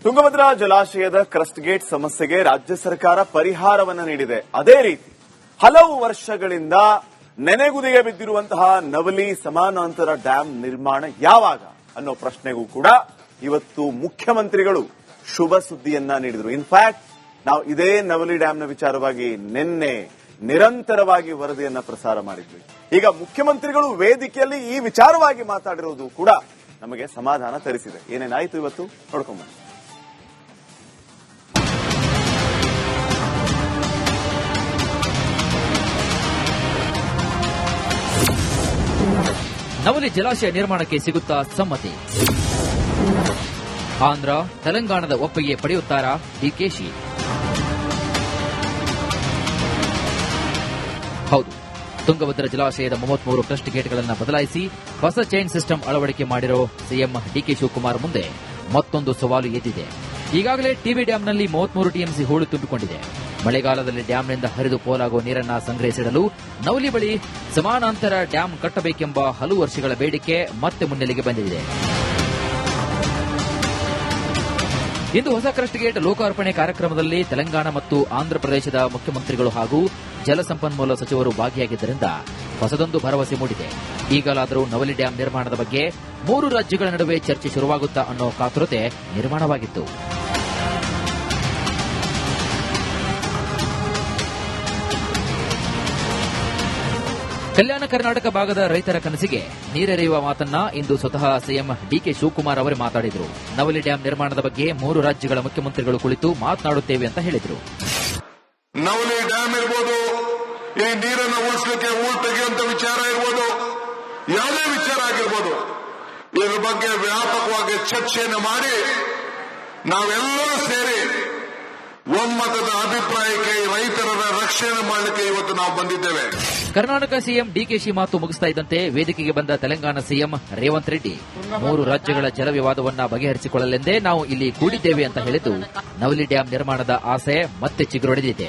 ತುಂಗಭದ್ರಾ ಜಲಾಶಯದ crust gate ಸಮಸ್ಯೆಗೆ ರಾಜ್ಯ ಸರ್ಕಾರ ಪರಿಹಾರವನ್ನು ನೀಡಿದೆ. ಅದೇ ರೀತಿ ಹಲವು ವರ್ಷಗಳಿಂದ ನೆನೆಗುದಿಗೆ ಬಿದ್ದಿರುವಂತಹ ನವಲಿ ಸಮಾನಾಂತರ ಡ್ಯಾಂ ನಿರ್ಮಾಣ ಯಾವಾಗ ಅನ್ನೋ ಪ್ರಶ್ನೆಗೂ ಕೂಡ ಇವತ್ತು ಮುಖ್ಯಮಂತ್ರಿಗಳು ಶುಭ ಸುದ್ದಿಯನ್ನ ನೀಡಿದರು. ಇನ್ಫ್ಯಾಕ್ಟ್ ನಾವು ಇದೇ ನವಲಿ ಡ್ಯಾಂನ ವಿಚಾರವಾಗಿ ನಿನ್ನೆ ನಿರಂತರವಾಗಿ ವರದಿಯನ್ನ ಪ್ರಸಾರ ಮಾಡಿದ್ವಿ. ಈಗ ಮುಖ್ಯಮಂತ್ರಿಗಳು ವೇದಿಕೆಯಲ್ಲಿ ಈ ವಿಚಾರವಾಗಿ ಮಾತಾಡಿರುವುದು ಕೂಡ ನಮಗೆ ಸಮಾಧಾನ ತರಿಸಿದೆ. ಏನೇನಾಯಿತು ಇವತ್ತು ನೋಡ್ಕೊಂಡ್ಬನ್ನಿ. ನವಲಿ ಜಲಾಶಯ ನಿರ್ಮಾಣಕ್ಕೆ ಸಿಗುತ್ತಾ ಸಮ್ಮತಿ? ಆಂಧ್ರ ತೆಲಂಗಾಣದ ಒಪ್ಪಿಗೆ ಪಡೆಯುತ್ತಾರಾ ಡಿಕೆಶಿ? ಹೌದು, ತುಂಗಭದ್ರಾ ಜಲಾಶಯದ 33 ಕ್ರಸ್ಟ್ ಗೇಟ್ಗಳನ್ನು ಬದಲಾಯಿಸಿ ಹೊಸ ಚೈನ್ ಸಿಸ್ಟಮ್ ಅಳವಡಿಕೆ ಮಾಡಿರೋ ಸಿಎಂ ಡಿಕೆ ಶಿವಕುಮಾರ್ ಮುಂದೆ ಮತ್ತೊಂದು ಸವಾಲು ಎದ್ದಿದೆ. ಈಗಾಗಲೇ ಟಿಬಿ ಡ್ಯಾಂನಲ್ಲಿ 33 ಟಿಎಂಸಿ ಹೂಳು ತುಂಬಿಕೊಂಡಿದೆ. ಮಳೆಗಾಲದಲ್ಲಿ ಡ್ಯಾಂನಿಂದ ಹರಿದು ಪೋಲಾಗುವ ನೀರನ್ನು ಸಂಗ್ರಹಿಸಿಡಲು ನವಲಿ ಬಳಿ ಸಮಾನಾಂತರ ಡ್ಯಾಂ ಕಟ್ಟಬೇಕೆಂಬ ಹಲವು ವರ್ಷಗಳ ಬೇಡಿಕೆ ಮತ್ತೆ ಮುನ್ನೆಲೆಗೆ ಬಂದಿದೆ. ಇಂದು ಹೊಸ ಕ್ರಸ್ಟ್ ಗೇಟ್ ಲೋಕಾರ್ಪಣೆ ಕಾರ್ಯಕ್ರಮದಲ್ಲಿ ತೆಲಂಗಾಣ ಮತ್ತು ಆಂಧ್ರಪ್ರದೇಶದ ಮುಖ್ಯಮಂತ್ರಿಗಳು ಹಾಗೂ ಜಲಸಂಪನ್ಮೂಲ ಸಚಿವರು ಭಾಗಿಯಾಗಿದ್ದರಿಂದ ಹೊಸದೊಂದು ಭರವಸೆ ಮೂಡಿದೆ. ಈಗಲಾದರೂ ನವಲಿ ಡ್ಯಾಂ ನಿರ್ಮಾಣದ ಬಗ್ಗೆ 3 ರಾಜ್ಯಗಳ ನಡುವೆ ಚರ್ಚೆ ಶುರುವಾಗುತ್ತಾ ಅನ್ನೋ ಕಾತುರತೆ ನಿರ್ಮಾಣವಾಗಿತ್ತು. ಕಲ್ಯಾಣ ಕರ್ನಾಟಕ ಭಾಗದ ರೈತರ ಕನಸಿಗೆ ನೀರೆರೆಯುವ ಮಾತನ್ನ ಇಂದು ಸ್ವತಃ ಸಿಎಂ ಡಿಕೆ ಶಿವಕುಮಾರ್ ಅವರೇ ಮಾತಾಡಿದರು. ನವಲಿ ಡ್ಯಾಂ ನಿರ್ಮಾಣದ ಬಗ್ಗೆ 3 ರಾಜ್ಯಗಳ ಮುಖ್ಯಮಂತ್ರಿಗಳು ಕುಳಿತು ಮಾತನಾಡುತ್ತೇವೆ ಅಂತ ಹೇಳಿದರು. ನವಲಿ ಡ್ಯಾಂ ಇರ್ಬೋದು, ಈ ನೀರನ್ನು ಉಳಿಸಲಿಕ್ಕೆ ಊರು ತೆಗೆಯುವಂತ ವಿಚಾರ ಇರ್ಬೋದು, ಯಾವುದೇ ವಿಚಾರ ಆಗಿರ್ಬೋದು, ಇದರ ಬಗ್ಗೆ ವ್ಯಾಪಕವಾಗಿ ಚರ್ಚೆಯನ್ನು ಮಾಡಿ ನಾವೆಲ್ಲರೂ ಸೇರಿ ಒಮ್ಮತದ ಅಭಿಪ್ರಾಯಕ್ಕೆ ರೈತರ ರಕ್ಷಣೆ ಮಾಡಲಿಕ್ಕೆ ಇವತ್ತು ನಾವು ಬಂದಿದ್ದೇವೆ. ಕರ್ನಾಟಕ ಸಿಎಂ ಡಿಕೆಶಿ ಮಾತು ಮುಗಿಸ್ತಾ ಇದ್ದಂತೆ ವೇದಿಕೆಗೆ ಬಂದ ತೆಲಂಗಾಣ ಸಿಎಂ ರೇವಂತ್ ರೆಡ್ಡಿ 3 ರಾಜ್ಯಗಳ ಜಲ ವಿವಾದವನ್ನ ಬಗೆಹರಿಸಿಕೊಳ್ಳಲೆಂದೇ ನಾವು ಇಲ್ಲಿ ಕೂಡಿದ್ದೇವೆ ಅಂತ ಹೇಳಿದ್ದು ನವಲಿ ಡ್ಯಾಂ ನಿರ್ಮಾಣದ ಆಸೆ ಮತ್ತೆ ಚಿಗುರೊಡೆದಿದೆ.